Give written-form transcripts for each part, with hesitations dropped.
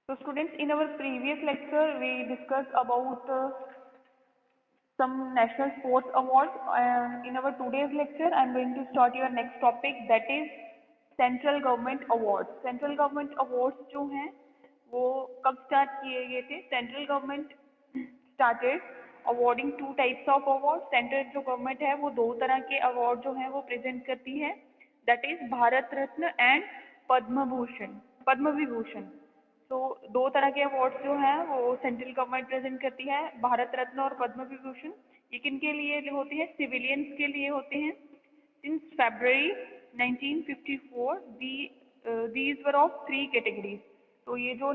So students, in our previous lecture, we discussed about some national sports awards. In our today's lecture, I am going to start your next topic, that is central government award. Central government awards जो हैं वो कब start किए गए थे? Central government started awarding two types of award. Central जो government है वो दो तरह के अवार्ड जो हैं वो प्रेजेंट करती है, that is Bharat Ratna and Padma Bhushan, Padma Vibhushan. तो दो तरह के अवार्ड्स जो हैं वो सेंट्रल गवर्नमेंट प्रेजेंट करती है, भारत रत्न और पद्म विभूषण। ये किन के लिए जो होते हैं? सिविलियंस के लिए होते हैं। Since February 1954, these were of three categories. तो ये जो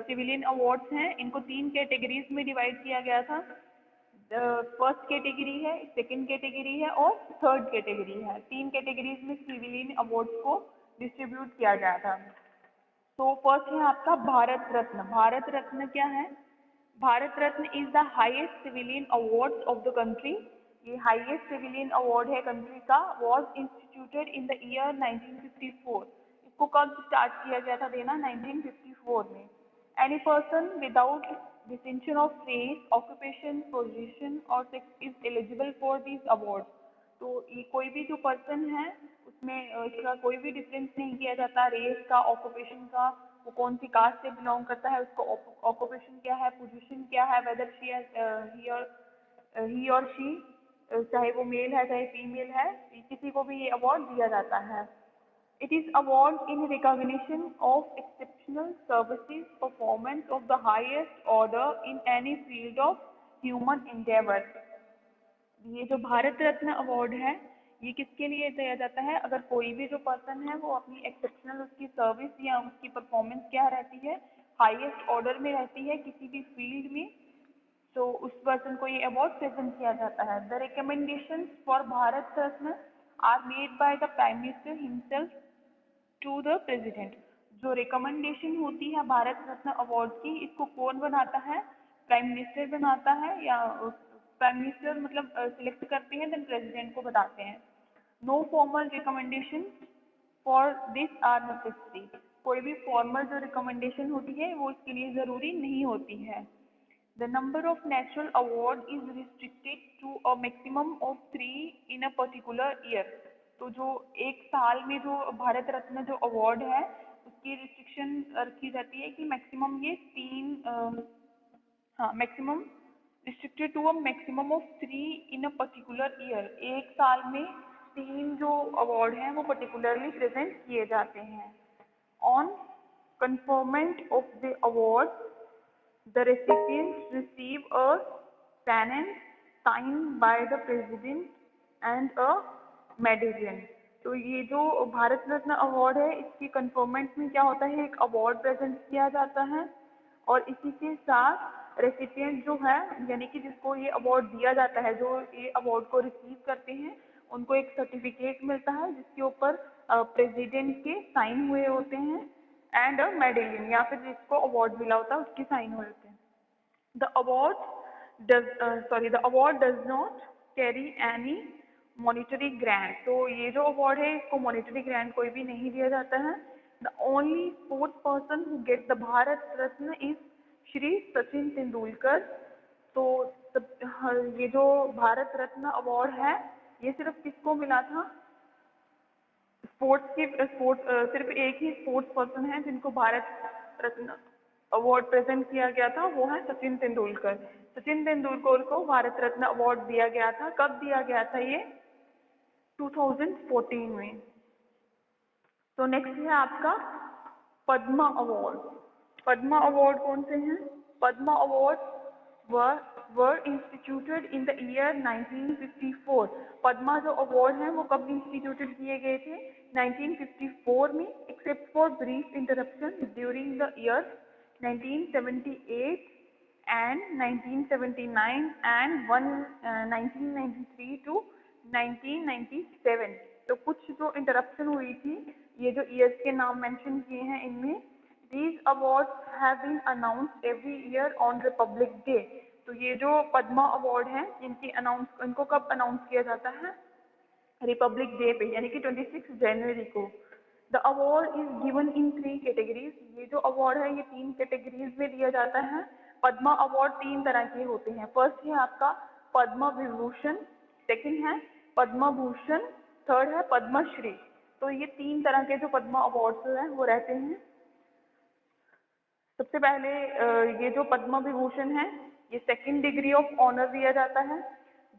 सिविलियन अवार्ड्स हैं इनको तीन कैटेगरीज में डिवाइड किया गया था। फर्स्ट कैटेगरी है, सेकंड कैटेगरी है और थर्ड कैटेगरी है। तीन कैटेगरीज में सिविलियन अवार्ड्स को डिस्ट्रीब्यूट किया गया था। तो फर्स्ट है आपका भारत रत्न। भारत रत्न क्या है? Bharat Ratna is the highest civilian award of the country. ये हाईएस्ट सिविलियन अवार्ड है कंट्री का। Was instituted in the year 1954। इसको कब स्टार्ट किया गया था देना? 1954 में। Any person without distinction of race, occupation, position और sex is eligible for this award. तो ये कोई भी जो पर्सन है उसमें इसका कोई भी डिफरेंस नहीं किया जाता, रेस का, ऑक्यूपेशन का, वो कौन सी कास्ट से बिलोंग करता है, उसको ऑक्यूपेशन क्या है, पोजीशन क्या है, वेदर ही और शी, चाहे वो मेल है चाहे फीमेल है, किसी को भी ये अवार्ड दिया जाता है। It is award in recognition of exceptional services performance of the highest order in any field of human endeavor। ये जो भारत रत्न अवार्ड है ये किसके लिए दिया जाता है? अगर कोई भी जो पर्सन है वो अपनी एक्सेप्शनल उसकी सर्विस या उसकी परफॉर्मेंस क्या रहती है, हाईएस्ट ऑर्डर में रहती है किसी भी फील्ड में, तो उस पर्सन को ये अवार्ड प्रेजेंट किया जाता है। The recommendation for Bharat Ratna are made by the prime minister himself to the president. जो रिकमेंडेशन होती है भारत रत्न अवार्ड की, इसको कौन बनाता है? प्राइम मिनिस्टर बनाता है, या प्राइम मिनिस्टर मतलब सिलेक्ट करते हैं, देन प्रेसिडेंट को बताते हैं। No formal recommendation for this are necessary. कोई भी फॉर्मल जो रिकमेंडेशन होती है वो इसके लिए ज़रूरी नहीं होती है। The number of national award is restricted to a maximum of 3 in a particular year। तो जो एक साल में जो भारत रत्न जो अवार्ड है उसकी रिस्ट्रिक्शन रखी जाती है कि मैक्सिमम ये तीन हाँ maximum restricted to a maximum of 3 in a particular year. एक साल में तीन जो अवार्ड हैं वो पर्टिकुलरली प्रेजेंट किए जाते हैं। On conferment of the award, the recipients receive a pennant signed by the president and a medallion। तो ये जो भारत रत्न अवार्ड है इसकी कंफर्मेंट में क्या होता है? एक अवार्ड प्रेजेंट किया जाता है और इसी के साथ रेसिपिएंट जो है यानी कि जिसको ये अवार्ड दिया जाता है, जो ये अवार्ड को रिसीव करते हैं, उनको एक सर्टिफिकेट मिलता है जिसके ऊपर प्रेसिडेंट के साइन हुए होते हैं एंड अ मेडलियन, या फिर जिसको अवार्ड मिला होता है उसके साइन हुए होते हैं। The award does not carry any monetary grant। तो ये जो अवार्ड है इसको मॉनिटरी ग्रांट कोई भी नहीं दिया जाता है। The only sports person who gets the Bharat Ratna is Shri Sachin Tendulkar. तो ये जो भारत रत्न अवार्ड है ये सिर्फ किसको मिला था? सिर्फ एक ही स्पोर्ट्स पर्सन है जिनको भारत रत्न अवार्ड प्रेजेंट किया गया था, वो है सचिन तेंदुलकर। सचिन तेंदुलकर को भारत रत्न अवार्ड दिया गया था। कब दिया गया था ये? 2014 में। तो नेक्स्ट है आपका पद्मा अवार्ड। पद्मा अवार्ड कौन से हैं? Padma award were instituted in the year 1954। Padma जो अवार्ड हैं वो कब इंस्टीट्यूटेड किए गए थे? 1954 में, except for brief interruption during the year 1978 and 1979 and 1993 to 1997। तो कुछ जो इंटरप्शन हुई थी, ये जो ईयर्स के नाम मेंशन किए हैं इनमें, these awards have been announced every year on Republic Day। तो ये जो पद्मा अवार्ड हैं इनको कब अनाउंस किया जाता है? रिपब्लिक डे पे, यानी कि 26 जनवरी को। The award is given in 3 categories. ये जो अवार्ड है ये 3 कैटेगरीज में दिया जाता है। पद्मा अवार्ड 3 तरह के होते हैं। फर्स्ट है आपका पद्म विभूषण, सेकंड है पद्म भूषण, थर्ड है पद्मश्री। तो ये 3 तरह के जो पद्मा अवार्ड्स हैं वो रहते हैं। सबसे पहले ये जो पद्म विभूषण है ये 2nd डिग्री ऑफ ऑनर दिया जाता है।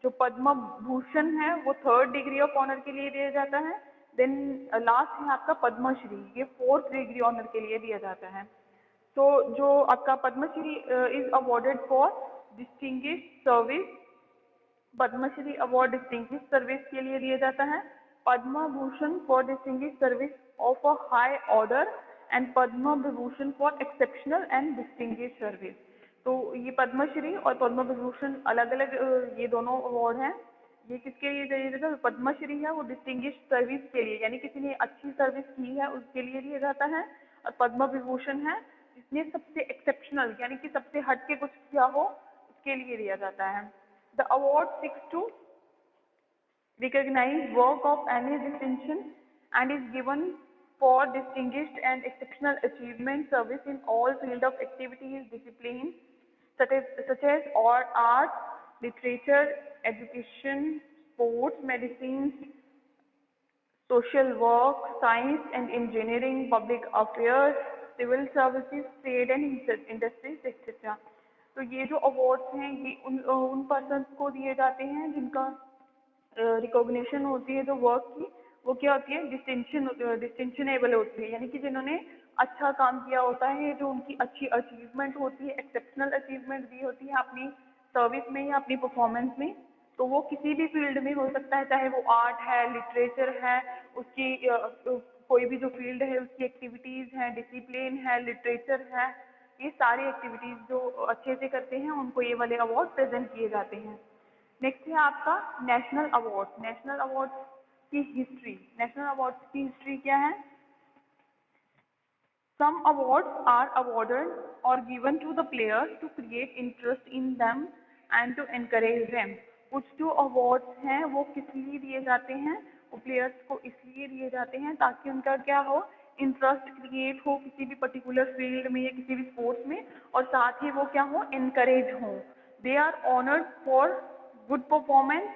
जो पद्म भूषण है वो 3rd डिग्री ऑफ ऑनर के लिए दिया जाता है। देन लास्ट है आपका पद्मश्री, ये 4th डिग्री ऑनर के लिए दिया जाता है। तो जो आपका Padmashri is awarded for distinguish service. Padmashri award distinguish service के लिए दिया जाता है। Padma Bhushan for distinguish service of a high order and Padma Vibhushan for exceptional and distinguish service. तो ये पद्मश्री और पद्म विभूषण अलग अलग ये दोनों अवार्ड हैं। ये किसके लिए दिया जाता है? पद्मश्री है वो डिस्टिंग्विश सर्विस के लिए, यानी किसी ने अच्छी सर्विस की है उसके लिए दिया जाता है। और पद्म विभूषण है जिसने सबसे एक्सेप्शनल यानी कि सबसे हट के कुछ किया हो उसके लिए दिया जाता है। The award seeks to recognize work of any distinction and is given for distinguished and exceptional achievement service in all field of activities disciplines such as art, literature, education, sports, medicine, social work, science and engineering, public affairs, civil services, trade and industries, etc. तो ये जो awards हैं ये उन persons को दिए जाते हैं जिनका रिकॉग्निशन होती है जो वर्क की, वो क्या होती है डिस्टिंक्शनेबल होती है, यानी कि जिन्होंने अच्छा काम किया होता है, जो उनकी अच्छी अचीवमेंट होती है, एक्सेप्शनल अचीवमेंट दी होती है अपनी सर्विस में या अपनी परफॉर्मेंस में। तो वो किसी भी फील्ड में हो सकता है, चाहे वो आर्ट है, लिटरेचर है, उसकी कोई भी जो फील्ड है उसकी एक्टिविटीज़ हैं, डिसिप्लिन है, लिटरेचर है, ये सारी एक्टिविटीज़ जो अच्छे से करते हैं उनको ये वाले अवार्ड प्रेजेंट किए जाते हैं। नेक्स्ट है आपका नेशनल अवार्ड। नेशनल अवार्ड की हिस्ट्री। नेशनल अवार्ड की हिस्ट्री क्या है? Some awards are awarded or given to the players to create interest in them and to encourage them. कुछ जो अवार्ड्स हैं वो किस लिए दिए जाते हैं? वो प्लेयर्स को इसलिए दिए जाते हैं ताकि उनका क्या हो, इंटरेस्ट क्रिएट हो किसी भी पर्टिकुलर फील्ड में या किसी भी स्पोर्ट्स में, और साथ ही वो क्या हो, इनकरेज हो। They are honoured for good performance.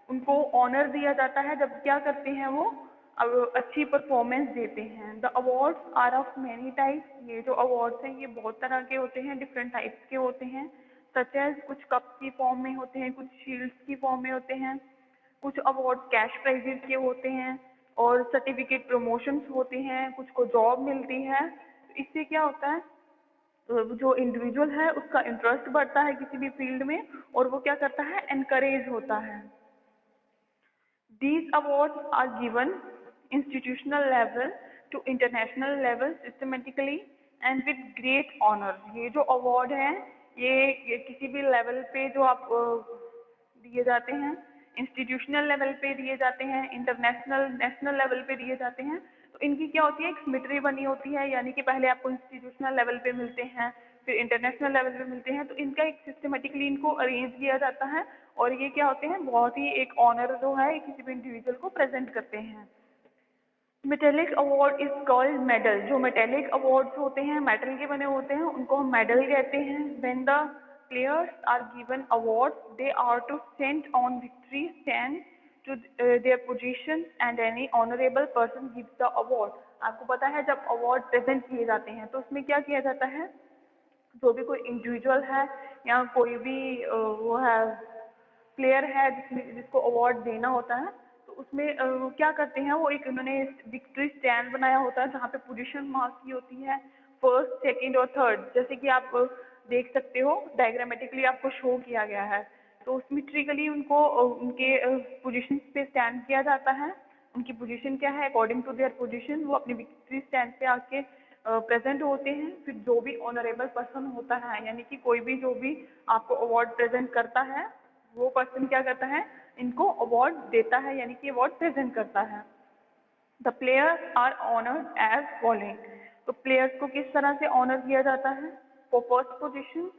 उनको ऑनर दिया जाता है जब क्या करते हैं वो अच्छी परफॉर्मेंस देते हैं। The awards are of many types. ये जो अवार्ड्स हैं ये बहुत तरह के होते हैं, डिफरेंट टाइप्स के होते हैं। सच एज कुछ कप की फॉर्म में होते हैं, कुछ शील्ड्स की फॉर्म में होते हैं, कुछ अवार्ड कैश प्राइजेस के होते हैं और सर्टिफिकेट प्रमोशंस होते हैं, कुछ को जॉब मिलती है। तो इससे क्या होता है, जो इंडिविजुअल है उसका इंटरेस्ट बढ़ता है किसी भी फील्ड में और वो क्या करता है, एनकरेज होता है। These awards are given institutional level to international level systematically and with great honor। ये जो अवार्ड हैं ये किसी भी लेवल पे जो आप दिए जाते हैं, इंस्टीट्यूशनल लेवल पे दिए जाते हैं, इंटरनेशनल नेशनल लेवल पे दिए जाते हैं। तो इनकी क्या होती है, एक सिमेट्री बनी होती है, यानी कि पहले आपको इंस्टीट्यूशनल लेवल पे मिलते हैं, फिर इंटरनेशनल लेवल पे मिलते हैं। तो इनका एक सिस्टमेटिकली इनको अरेंज किया जाता है और ये क्या होते हैं, बहुत ही एक ऑनर जो है किसी भी इंडिविजुअल को प्रेजेंट करते हैं। Metallic award is called medal. जो मेटेलिक अवार्ड्स होते हैं, मेटल के बने होते हैं, उनको हम मेडल कहते हैं। When the players are given awards they are to ascend on victory stand to their position and any honourable person gives the award. आपको पता है जब अवार्ड प्रेजेंट किए जाते हैं तो उसमें क्या किया जाता है, जो भी कोई इंडिविजुअल है या कोई भी वो है प्लेयर है जिसको अवार्ड देना होता है, तो उसमें क्या करते हैं, वो एक उन्होंने विक्ट्री स्टैंड बनाया होता है जहाँ पे पोजीशन मार्क की होती है, फर्स्ट, सेकंड और थर्ड। जैसे कि आप देख सकते हो डायग्रामेटिकली आपको शो किया गया है। तो सिमेट्रिकली उनको उनके पोजीशन पे स्टैंड किया जाता है। उनकी पोजीशन क्या है, अकॉर्डिंग टू देयर पोजीशन वो अपनी विक्ट्री स्टैंड पे आके प्रेजेंट होते हैं। फिर जो भी ऑनरेबल पर्सन होता है, यानी कि कोई भी जो भी आपको अवार्ड प्रेजेंट करता है, वो पर्सन क्या करता है, इनको अवार्ड देता है, यानी कि अवार्ड प्रेजेंट करता है। The players are honoured as following. तो प्लेयर्स को किस तरह से ऑनर किया जाता है? For first position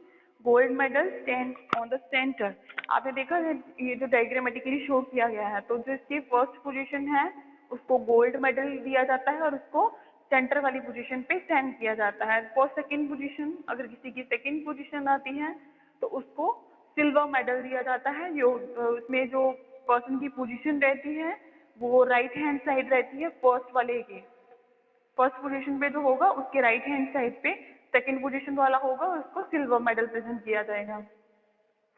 gold medal stand on the centre. आपने देखा है ये जो डायग्रामेटिकली शो किया गया है, तो जो इसकी फर्स्ट पोजीशन है उसको गोल्ड मेडल दिया जाता है और उसको सेंटर वाली पोजीशन पे स्टैंड किया जाता है। फॉर सेकंड पोजीशन, अगर किसी की सेकंड पोजीशन आती है तो उसको सिल्वर मेडल दिया जाता है। जो उसमें जो पर्सन की पोजीशन रहती है वो राइट हैंड साइड रहती है फर्स्ट वाले की। फर्स्ट पोजीशन पे जो होगा उसके राइट हैंड साइड पे सेकंड पोजीशन वाला होगा, उसको सिल्वर मेडल प्रेजेंट किया जाएगा।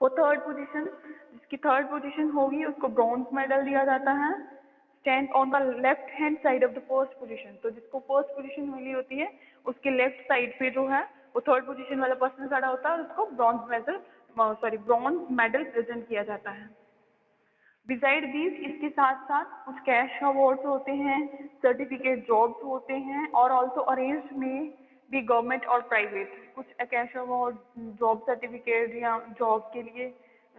फॉर थर्ड पोजीशन, जिसकी थर्ड पोजीशन होगी उसको ब्रॉन्ज मेडल दिया जाता है। Stand on the left hand side of the first position, तो जिसको फर्स्ट पोजीशन मिली होती है उसके लेफ्ट साइड पे जो है वो थर्ड पोजीशन वाला पर्सन खड़ा होता है और उसको ब्रॉन्ज मेडल प्रेजेंट किया जाता है। बिसाइड दीज, इसके साथ साथ कुछ कैश अवार्ड्स होते हैं, सर्टिफिकेट जॉब्स होते हैं और ऑल्सो अरेंज में भी गवर्नमेंट और प्राइवेट कुछ कैश अवार्ड, जॉब सर्टिफिकेट या जॉब के लिए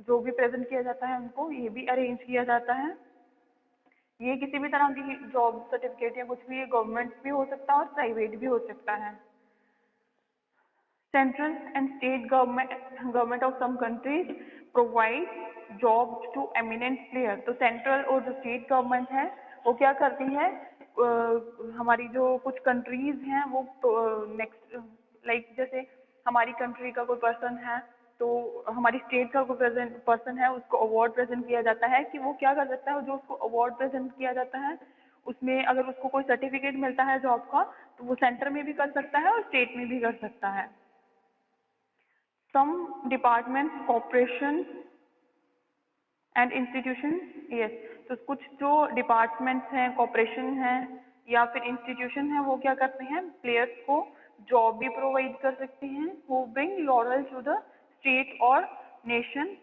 जो भी प्रेजेंट किया जाता है उनको ये भी अरेंज किया जाता है। ये किसी भी तरह की जॉब सर्टिफिकेट या कुछ भी गवर्नमेंट भी हो सकता है और प्राइवेट भी हो सकता है। Central and state government of some countries provide jobs to eminent players। तो सेंट्रल और जो स्टेट गवर्नमेंट है वो क्या करती है, हमारी जो कुछ कंट्रीज हैं वो नेक्स्ट लाइक जैसे हमारी कंट्री का कोई पर्सन है तो हमारी स्टेट का कोई पर्सन है उसको अवार्ड प्रेजेंट किया जाता है कि वो क्या कर सकता है। जो उसको अवार्ड प्रेजेंट किया जाता है उसमें अगर उसको कोई सर्टिफिकेट मिलता है जॉब का तो वो सेंटर में भी कर सकता है और स्टेट में भी कर सकता है। Some departments, corporation and institution, yes, तो कुछ जो डिपार्टमेंट्स हैं, कॉर्पोरेशन हैं या फिर इंस्टीट्यूशन हैं वो क्या करते हैं, प्लेयर्स को जॉब भी प्रोवाइड कर सकते हैं। वो bring laurel to the state और नेशन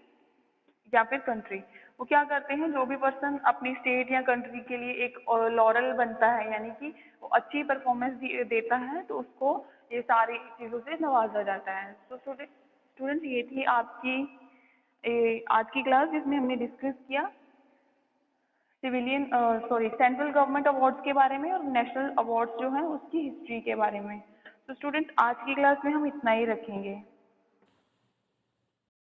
या फिर कंट्री। वो क्या करते हैं, जो भी पर्सन अपनी स्टेट या कंट्री के लिए एक लॉरल बनता है यानी कि वो अच्छी परफॉर्मेंस देता है तो उसको ये सारी चीज़ों से नवाजा जाता है। तो स्टूडेंट ये थी आपकी आज की क्लास जिसमें हमने डिस्कस किया सेंट्रल गवर्नमेंट अवार्ड्स के बारे में और नेशनल अवार्ड्स जो हैं उसकी हिस्ट्री के बारे में। तो स्टूडेंट आज की क्लास में हम इतना ही रखेंगे।